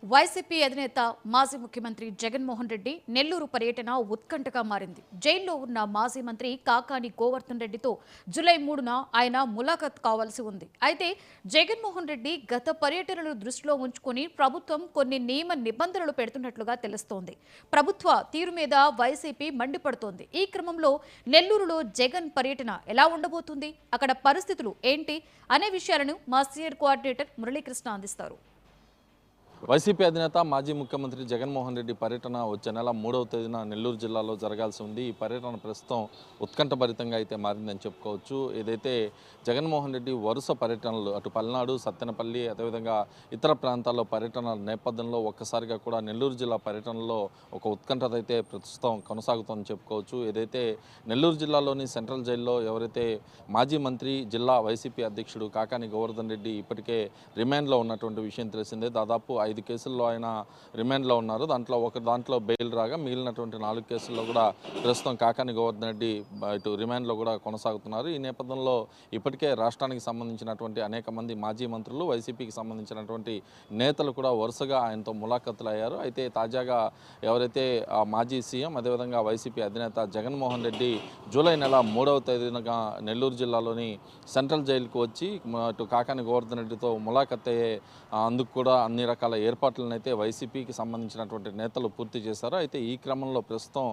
YCP అధినేత మాజీ ముఖ్యమంత్రి జగన్మోహన్ రెడ్డి నెల్లూరు పర్యటన ఉత్కంఠగా మారింది. జైల్లో ఉన్న మాజీ మంత్రి కాకాని గోవర్ధన్ రెడ్డితో జూలై 3న ఆయన ములాఖత్ కావాల్సి ఉంది. అయితే జగన్మోహన్ రెడ్డి గత పర్యటనను దృష్టిలో ఉంచుకుని ప్రభుత్వం కొన్ని నియమ నిబంధనలు పెడుతున్నట్లుగా తెలుస్తోంది. ప్రభుత్వ తీరు మీద వైసీపీ మండిపడుతోంది. ఈ క్రమంలో నెల్లూరులో జగన్ పర్యటన ఎలా ఉండబోతుంది, అక్కడ పరిస్థితులు ఏంటి అనే విషయాలను మా సీనియర్ కోఆర్డినేటర్ మురళీకృష్ణ అందిస్తారు. వైసీపీ అధినేత మాజీ ముఖ్యమంత్రి జగన్మోహన్ రెడ్డి పర్యటన వచ్చే నెల 3వ తేదీన నెల్లూరు జిల్లాలో జరగాల్సి ఉంది. ఈ పర్యటన ప్రస్తుతం ఉత్కంఠభరితంగా అయితే మారిందని చెప్పుకోవచ్చు. ఏదైతే జగన్మోహన్ రెడ్డి వరుస పర్యటనలు అటు పల్నాడు, సత్తెనపల్లి, అదేవిధంగా ఇతర ప్రాంతాల్లో పర్యటనల నేపథ్యంలో ఒక్కసారిగా కూడా నెల్లూరు జిల్లా పర్యటనలో ఒక ఉత్కంఠత అయితే ప్రస్తుతం కొనసాగుతుందని చెప్పుకోవచ్చు. ఏదైతే నెల్లూరు జిల్లాలోని సెంట్రల్ జైల్లో ఎవరైతే మాజీ మంత్రి, జిల్లా వైసీపీ అధ్యక్షుడు కాకాని గోవర్ధన్ రెడ్డి ఇప్పటికే రిమాండ్లో ఉన్నటువంటి విషయం తెలిసిందే. దాదాపు 5 కేసుల్లో ఆయన రిమాండ్లో ఉన్నారు. దాంట్లో బెయిల్ రాగా మిగిలినటువంటి 4 కేసుల్లో కూడా ప్రస్తుతం కాకాని గోవర్ధన్ రెడ్డి ఇటు రిమాండ్లో కూడా కొనసాగుతున్నారు. ఈ నేపథ్యంలో ఇప్పటికే రాష్ట్రానికి సంబంధించినటువంటి అనేక మంది మాజీ మంత్రులు, వైసీపీకి సంబంధించినటువంటి నేతలు కూడా వరుసగా ఆయనతో ములాఖతులు అయ్యారు. అయితే తాజాగా ఎవరైతే మాజీ సీఎం, అదేవిధంగా వైసీపీ అధినేత జగన్మోహన్ రెడ్డి జూలై నెల 3వ తేదీనగా నెల్లూరు జిల్లాలోని సెంట్రల్ జైలుకు వచ్చి అటు కాకాని గోవర్ధన్ రెడ్డితో ములాఖత్ అయ్యే అందుకు కూడా అన్ని రకాల ఏర్పాట్లను అయితే వైసీపీకి సంబంధించినటువంటి నేతలు పూర్తి చేశారు. అయితే ఈ క్రమంలో ప్రస్తుతం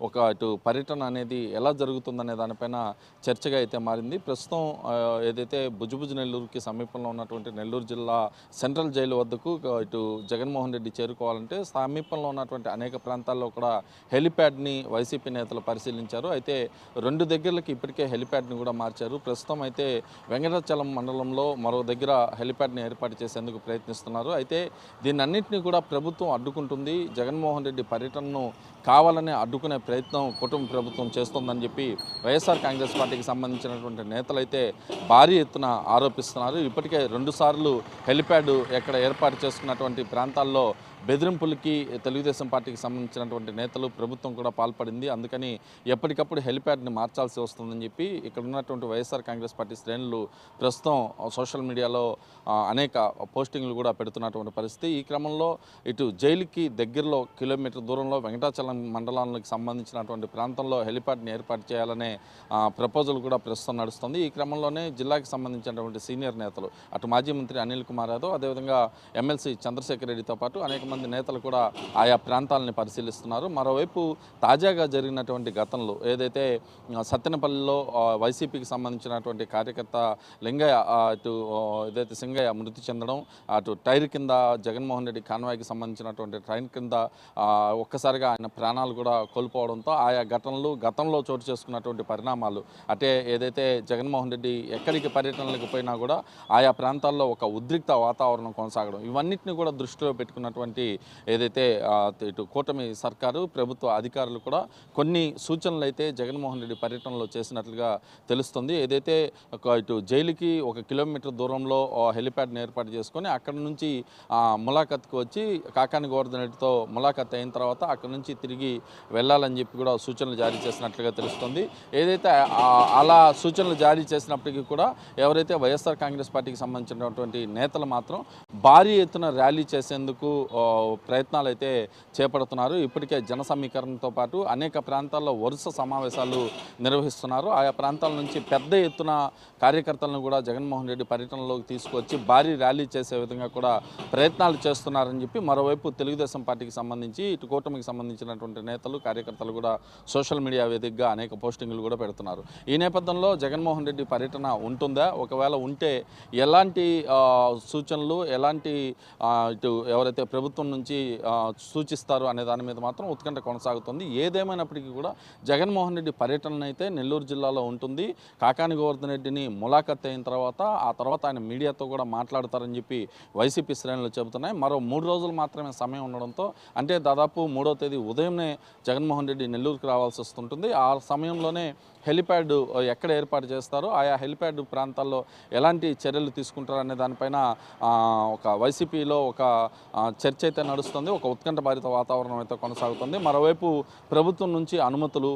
ఒక ఇటు పర్యటన అనేది ఎలా జరుగుతుందనే దానిపైన చర్చగా అయితే మారింది. ప్రస్తుతం ఏదైతే భుజభుజ నెల్లూరుకి సమీపంలో ఉన్నటువంటి నెల్లూరు జిల్లా సెంట్రల్ జైలు వద్దకు ఇటు జగన్మోహన్ రెడ్డి చేరుకోవాలంటే సమీపంలో ఉన్నటువంటి అనేక ప్రాంతాల్లో కూడా హెలిప్యాడ్ని వైసీపీ నేతలు పరిశీలించారు. అయితే 2 దగ్గరలకి ఇప్పటికే హెలిప్యాడ్ని కూడా మార్చారు. ప్రస్తుతం అయితే వెంకటాచలం మండలంలో మరో దగ్గర హెలిప్యాడ్ని ఏర్పాటు చేసేందుకు ప్రయత్నిస్తున్నారు. అయితే దీన్నన్నింటినీ కూడా ప్రభుత్వం అడ్డుకుంటుంది. జగన్మోహన్ రెడ్డి పర్యటనను కావాలనే అడ్డుకునే ప్రయత్నం కుటుంబ ప్రభుత్వం చేస్తోందని చెప్పి వైఎస్ఆర్ కాంగ్రెస్ పార్టీకి సంబంధించినటువంటి నేతలైతే భారీ ఎత్తున ఆరోపిస్తున్నారు. ఇప్పటికే 2 సార్లు హెలిప్యాడ్ ఎక్కడ ఏర్పాటు చేసుకున్నటువంటి ప్రాంతాల్లో బెదిరింపులకి తెలుగుదేశం పార్టీకి సంబంధించినటువంటి నేతలు, ప్రభుత్వం కూడా పాల్పడింది. అందుకని ఎప్పటికప్పుడు హెలిప్యాడ్ని మార్చాల్సి వస్తుందని చెప్పి ఇక్కడ ఉన్నటువంటి వైఎస్ఆర్ కాంగ్రెస్ పార్టీ శ్రేణులు ప్రస్తుతం సోషల్ మీడియాలో అనేక పోస్టింగ్లు కూడా పెడుతున్నటువంటి పరిస్థితి. ఈ క్రమంలో ఇటు జైలుకి దగ్గరలో కిలోమీటర్ దూరంలో వెంకటాచలం మండలానికి సంబంధించినటువంటి ప్రాంతంలో హెలిప్యాడ్ని ఏర్పాటు చేయాలనే ప్రపోజల్ కూడా ప్రస్తుతం నడుస్తుంది. ఈ క్రమంలోనే జిల్లాకి సంబంధించినటువంటి సీనియర్ నేతలు అటు మాజీ మంత్రి అనిల్ కుమార్ యాదవ్, అదేవిధంగా ఎమ్మెల్సీ చంద్రశేఖర్ రెడ్డితో పాటు అనేక మంది నేతలు కూడా ఆయా ప్రాంతాలని పరిశీలిస్తున్నారు. మరోవైపు తాజాగా జరిగినటువంటి ఘటనలు ఏదైతే సత్తెనపల్లిలో వైసీపీకి సంబంధించినటువంటి కార్యకర్త లింగయ్య అటు ఏదైతే సింగయ్య మృతి చెందడం, అటు టైర్ కింద జగన్మోహన్ రెడ్డి కాన్వాయ్కి సంబంధించినటువంటి ట్రైన్ కింద ఒక్కసారిగా ఆయన ప్రాణాలు కూడా కోల్పోవడంతో ఆయా ఘటనలు గతంలో చోటు చేసుకున్నటువంటి పరిణామాలు అంటే ఏదైతే జగన్మోహన్ రెడ్డి ఎక్కడికి పర్యటనలకు పోయినా కూడా ఆయా ప్రాంతాల్లో ఒక ఉద్రిక్త వాతావరణం కొనసాగడం, ఇవన్నిటిని కూడా దృష్టిలో పెట్టుకున్నటువంటి ఏదైతే ఇటు కూటమి సర్కారు, ప్రభుత్వ అధికారులు కూడా కొన్ని సూచనలు అయితే జగన్మోహన్ రెడ్డి పర్యటనలో చేసినట్లుగా తెలుస్తుంది. ఏదైతే ఇటు జైలుకి 1 కిలోమీటర్ దూరంలో హెలిప్యాడ్ని ఏర్పాటు చేసుకొని అక్కడ నుంచి ములాఖత్కు వచ్చి కాకాని గోవర్ధన్ రెడ్డితో ములాఖత్ అయిన తర్వాత అక్కడ నుంచి తిరిగి వెళ్ళాలని చెప్పి కూడా సూచనలు జారీ చేసినట్లుగా తెలుస్తుంది. ఏదైతే అలా సూచనలు జారీ చేసినప్పటికీ కూడా ఎవరైతే వైఎస్ఆర్ కాంగ్రెస్ పార్టీకి సంబంధించినటువంటి నేతలు మాత్రం భారీ ఎత్తున ర్యాలీ చేసేందుకు ప్రయత్నాలు అయితే చేపడుతున్నారు. ఇప్పటికే జన సమీకరణతో పాటు అనేక ప్రాంతాల్లో వరుస సమావేశాలు నిర్వహిస్తున్నారు. ఆయా ప్రాంతాల నుంచి పెద్ద ఎత్తున కార్యకర్తలను కూడా జగన్మోహన్ రెడ్డి పర్యటనలోకి తీసుకొచ్చి భారీ ర్యాలీ చేసే విధంగా కూడా ప్రయత్నాలు చేస్తున్నారని చెప్పి మరోవైపు తెలుగుదేశం పార్టీకి సంబంధించి ఇటు కూటమికి సంబంధించినటువంటి నేతలు, కార్యకర్తలు కూడా సోషల్ మీడియా వేదికగా అనేక పోస్టింగ్లు కూడా పెడుతున్నారు. ఈ నేపథ్యంలో జగన్మోహన్ రెడ్డి పర్యటన ఉంటుందా, ఒకవేళ ఉంటే ఎలాంటి సూచనలు, ఎలాంటి ఇటు ఎవరైతే ప్రభుత్వం నుంచి సూచిస్తారు అనే దాని మీద మాత్రం ఉత్కంఠ కొనసాగుతుంది. ఏదేమైనప్పటికీ కూడా జగన్మోహన్ రెడ్డి పర్యటన అయితే నెల్లూరు జిల్లాలో ఉంటుంది. కాకాని గోవర్ధన్ రెడ్డిని ములాఖత్ అయిన తర్వాత ఆ తర్వాత ఆయన మీడియాతో కూడా మాట్లాడతారని చెప్పి వైసీపీ శ్రేణులు చెబుతున్నాయి. మరో 3 రోజులు మాత్రమే సమయం ఉండడంతో అంటే దాదాపు 3వ తేదీ ఉదయంనే జగన్మోహన్ రెడ్డి నెల్లూరుకు రావాల్సి వస్తుంటుంది. ఆ సమయంలోనే హెలిప్యాడ్ ఎక్కడ ఏర్పాటు చేస్తారో ఆయా హెలిప్యాడ్ ప్రాంతాల్లో ఎలాంటి చర్యలు తీసుకుంటారనే దానిపైన ఒక వైసీపీలో ఒక చర్చ అయితే నడుస్తుంది. ఒక ఉత్కంఠభరిత వాతావరణం అయితే కొనసాగుతుంది. మరోవైపు ప్రభుత్వం నుంచి అనుమతులు,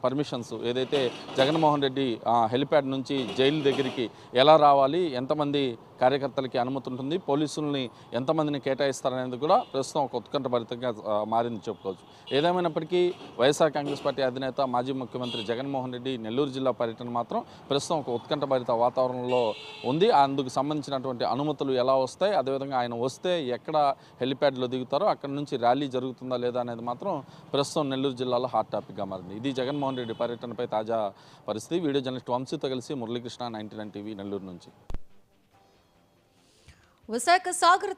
పర్మిషన్స్ ఏదైతే జగన్మోహన్ రెడ్డి హెలిప్యాడ్ నుంచి జైలు దగ్గరికి ఎలా రావాలి, ఎంతమంది కార్యకర్తలకి అనుమతి ఉంటుంది, పోలీసుల్ని ఎంతమందిని కేటాయిస్తారనేది కూడా ప్రస్తుతం ఒక ఉత్కంఠభరితంగా మారింది చెప్పుకోవచ్చు. ఏదేమైనప్పటికీ వైఎస్ఆర్ కాంగ్రెస్ పార్టీ అధినేత మాజీ ముఖ్యమంత్రి జగన్మోహన్ రెడ్డి నెల్లూరు జిల్లా పర్యటన మాత్రం ప్రస్తుతం ఒక ఉత్కంఠభరిత వాతావరణంలో ఉంది. అందుకు సంబంధించినటువంటి అనుమతులు ఎలా వస్తాయి, అదేవిధంగా ఆయన వస్తే ఎక్కడ హెలిప్యాడ్లో దిగుతారో అక్కడ నుంచి ర్యాలీ జరుగుతుందా లేదా అనేది మాత్రం ప్రస్తుతం నెల్లూరు జిల్లాలో హాట్ టాపిక్గా మారింది. ఇది జగన్మోహన్ రెడ్డి పర్యటనపై తాజా పరిస్థితి. వీడియో జర్నలిస్ట్ వంశీతో కలిసి మురళీకృష్ణ, 99 టీవీ నెల్లూరు నుంచి. విశాఖ సాగర్